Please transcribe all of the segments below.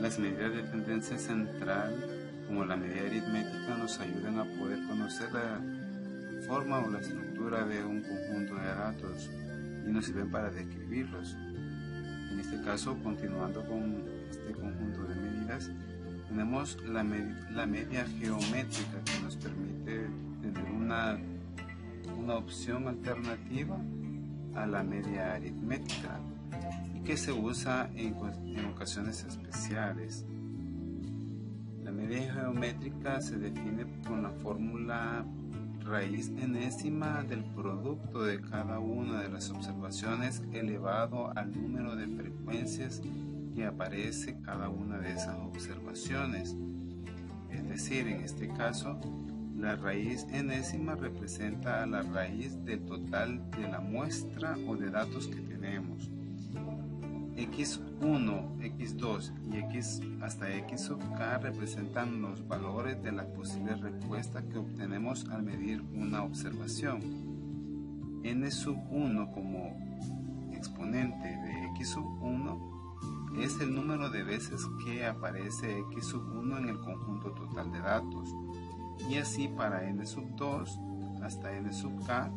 Las medidas de tendencia central, como la medida aritmética, nos ayudan a poder conocer la forma o la estructura de un conjunto de datos y nos sirven para describirlos. En este caso, continuando con este conjunto de medidas, tenemos la media geométrica, que nos permite tener una opción alternativa a la media aritmética y que se usa en ocasiones especiales. La media geométrica se define con la fórmula raíz enésima del producto de cada una de las observaciones elevado al número de frecuencias que aparece cada una de esas observaciones. Es decir, en este caso, la raíz enésima representa a la raíz del total de la muestra o de datos que tenemos. x1, x2 y x hasta x sub k representan los valores de las posibles respuestas que obtenemos al medir una observación. N sub 1 como exponente de x sub 1 es el número de veces que aparece x sub 1 en el conjunto total de datos, y así para n sub 2 hasta n sub k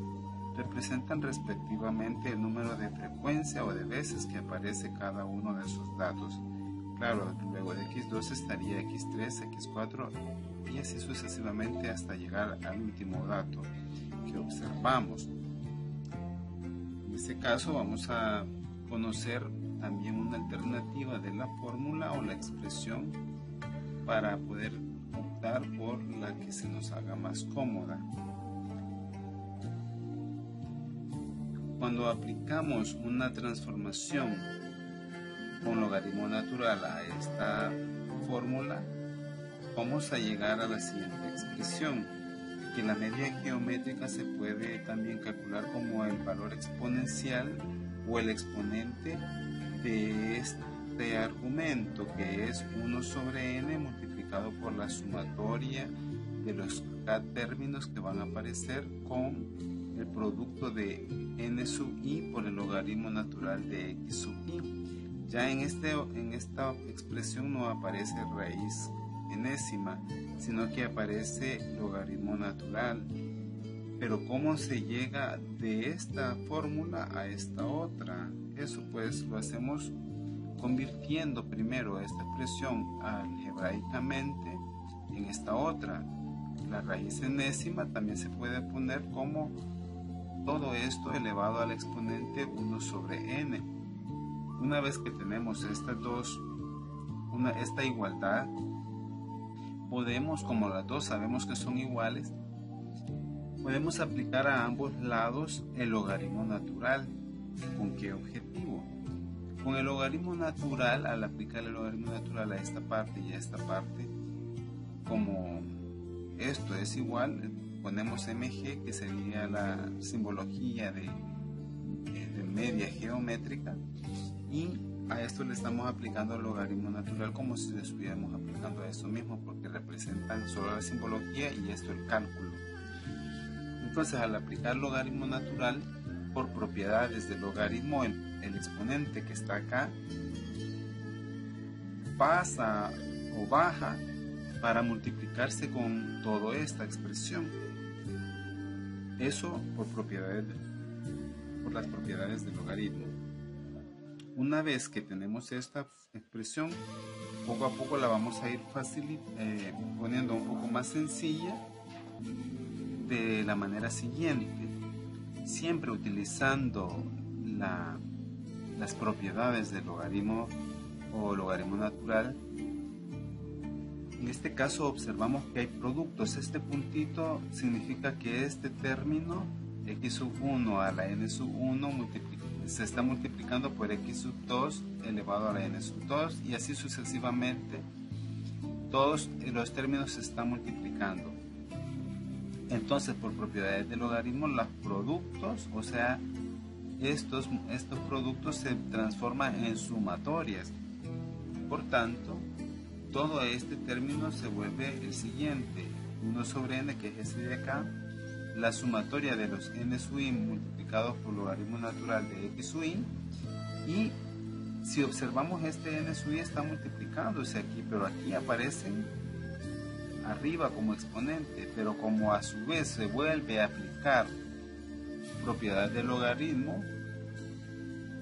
representan respectivamente el número de frecuencia o de veces que aparece cada uno de esos datos. Claro, luego de x2 estaría x3, x4 y así sucesivamente hasta llegar al último dato que observamos. En este caso vamos a conocer también una alternativa de la fórmula o la expresión para poder optar por la que se nos haga más cómoda. Cuando aplicamos una transformación con logaritmo natural a esta fórmula, vamos a llegar a la siguiente expresión, que la media geométrica se puede también calcular como el valor exponencial o el exponente de este argumento, que es 1 sobre n multiplicado por la sumatoria de los k términos que van a aparecer con el producto de n sub i por el logaritmo natural de x sub i. Ya en esta expresión no aparece raíz enésima, sino que aparece logaritmo natural. Pero ¿cómo se llega de esta fórmula a esta otra? Eso pues lo hacemos convirtiendo primero esta expresión algebraicamente en esta otra. La raíz enésima también se puede poner como todo esto elevado al exponente 1 sobre n. Una vez que tenemos estas dos, esta igualdad, podemos, como las dos sabemos que son iguales, podemos aplicar a ambos lados el logaritmo natural. ¿Con qué objetivo? Con el logaritmo natural, al aplicar el logaritmo natural a esta parte y a esta parte, como esto es igual, ponemos mg, que sería la simbología de media geométrica, y a esto le estamos aplicando el logaritmo natural como si le estuviéramos aplicando a esto mismo, porque representan solo la simbología y esto el cálculo. Entonces, al aplicar logaritmo natural, por propiedades del logaritmo, el exponente que está acá pasa o baja para multiplicarse con toda esta expresión. Eso por las propiedades del logaritmo. Una vez que tenemos esta expresión, poco a poco la vamos a ir poniendo un poco más sencilla, de la manera siguiente, siempre utilizando las propiedades del logaritmo o logaritmo natural. En este caso observamos que hay productos. Este puntito significa que este término x sub 1 a la n sub 1 se está multiplicando por x sub 2 elevado a la n sub 2, y así sucesivamente todos los términos se están multiplicando. Entonces, por propiedades del logaritmo, los productos, o sea, estos productos se transforman en sumatorias. Por tanto, todo este término se vuelve el siguiente: 1 sobre n, que es ese de acá, la sumatoria de los n sub i multiplicados por logaritmo natural de x sub i, y si observamos este n sub i está multiplicándose aquí, pero aquí aparecen arriba como exponente, pero como a su vez se vuelve a aplicar propiedad del logaritmo,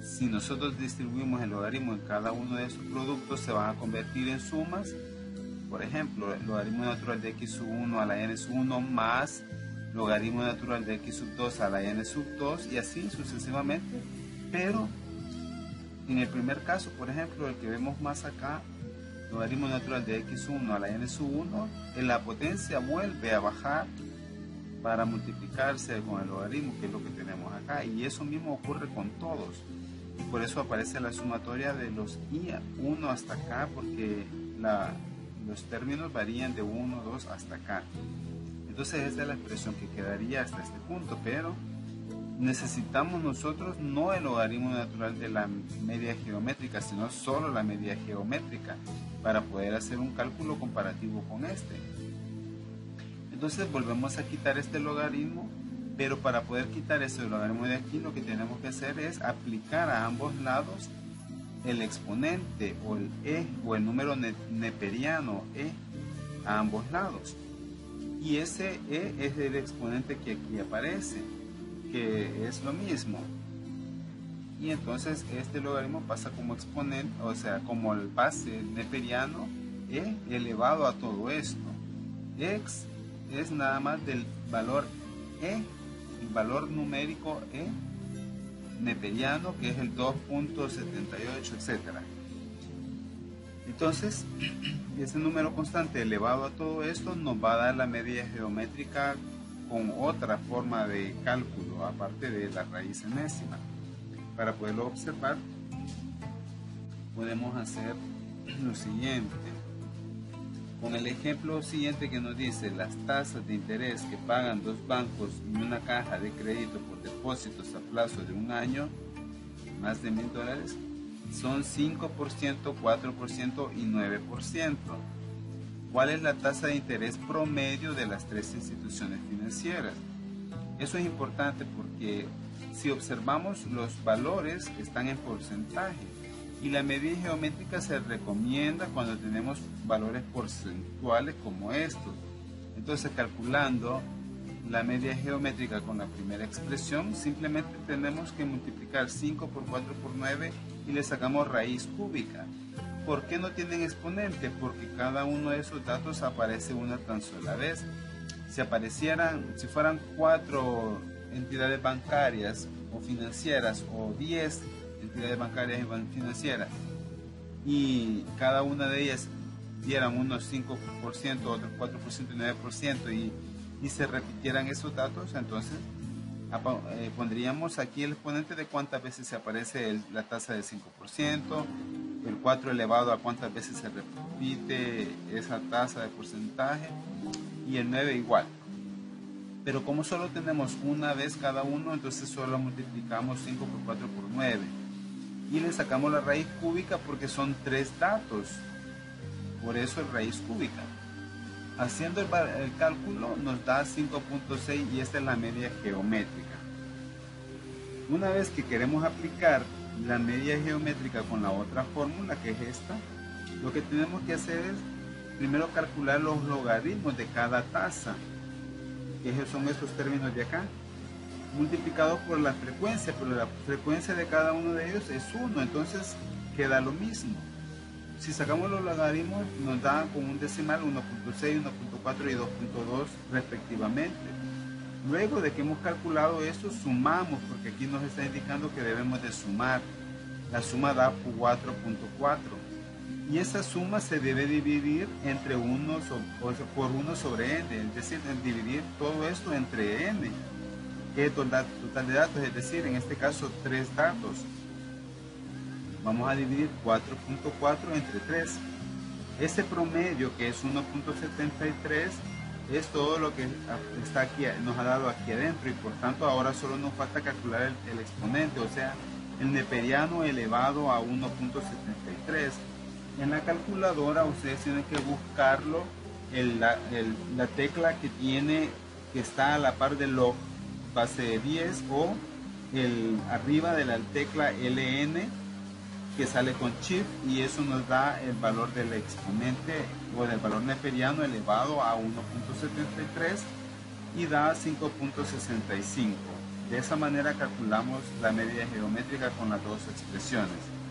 si nosotros distribuimos el logaritmo en cada uno de esos productos se van a convertir en sumas. Por ejemplo, el logaritmo natural de x sub 1 a la n sub 1 más logaritmo natural de x sub 2 a la n sub 2 y así sucesivamente. Pero en el primer caso, por ejemplo, el que vemos más acá, logaritmo natural de x1 a la n sub 1, en la potencia vuelve a bajar para multiplicarse con el logaritmo, que es lo que tenemos acá, y eso mismo ocurre con todos. Y por eso aparece la sumatoria de los i 1 hasta acá, porque los términos varían de 1, 2 hasta acá. Entonces esta es la expresión que quedaría hasta este punto, pero necesitamos nosotros no el logaritmo natural de la media geométrica, sino solo la media geométrica para poder hacer un cálculo comparativo con este. Entonces volvemos a quitar este logaritmo, pero para poder quitar ese logaritmo de aquí lo que tenemos que hacer es aplicar a ambos lados el exponente o el e o el número neperiano e a ambos lados. Y ese e es el exponente que aquí aparece, que es lo mismo, y entonces este logaritmo pasa como exponente, o sea, como el base neperiano e elevado a todo esto. X es nada más del valor e, el valor numérico e neperiano, que es el 2.78, etcétera. Entonces ese número constante elevado a todo esto nos va a dar la media geométrica con otra forma de cálculo aparte de la raíz enésima. Para poderlo observar podemos hacer lo siguiente con el ejemplo siguiente que nos dice: las tasas de interés que pagan dos bancos y una caja de crédito por depósitos a plazo de un año, más de $1000, son 5%, 4% y 9%. ¿Cuál es la tasa de interés promedio de las tres instituciones financieras? Eso es importante porque si observamos, los valores están en porcentaje y la media geométrica se recomienda cuando tenemos valores porcentuales como estos. Entonces, calculando la media geométrica con la primera expresión, simplemente tenemos que multiplicar 5 por 4 por 9 y le sacamos raíz cúbica. ¿Por qué no tienen exponente? Porque cada uno de esos datos aparece una tan sola vez. Si fueran 4 entidades bancarias o financieras o 10 entidades bancarias y financieras y cada una de ellas dieran unos 5%, otros 4% y 9% y se repitieran esos datos, entonces pondríamos aquí el exponente de cuántas veces se aparece la tasa del 5%, el 4 elevado a cuántas veces se repite esa tasa de porcentaje y el 9 igual. Pero como solo tenemos una vez cada uno, entonces solo multiplicamos 5 por 4 por 9 y le sacamos la raíz cúbica porque son 3 datos, por eso es raíz cúbica. Haciendo el cálculo nos da 5.6 y esta es la media geométrica. Una vez que queremos aplicar la media geométrica con la otra fórmula, que es esta, lo que tenemos que hacer es primero calcular los logaritmos de cada tasa, que son estos términos de acá, multiplicados por la frecuencia, pero la frecuencia de cada uno de ellos es 1, entonces queda lo mismo. Si sacamos los logaritmos nos da con un decimal 1.6, 1.4 y 2.2 respectivamente. Luego de que hemos calculado esto, sumamos, porque aquí nos está indicando que debemos de sumar. La suma da 4.4 y esa suma se debe dividir entre por 1 sobre n, es decir, dividir todo esto entre n, que es total de datos, es decir, en este caso 3 datos. Vamos a dividir 4.4 entre 3. Ese promedio, que es 1.73, es todo lo que está aquí, nos ha dado aquí adentro, y por tanto ahora solo nos falta calcular el exponente, o sea, el neperiano elevado a 1.73. En la calculadora ustedes tienen que buscarlo, la tecla que está a la par del log base de 10 o arriba de la tecla LN que sale con Shift, y eso nos da el valor del exponente o del valor neperiano elevado a 1.73 y da 5.65. De esa manera calculamos la medida geométrica con las dos expresiones.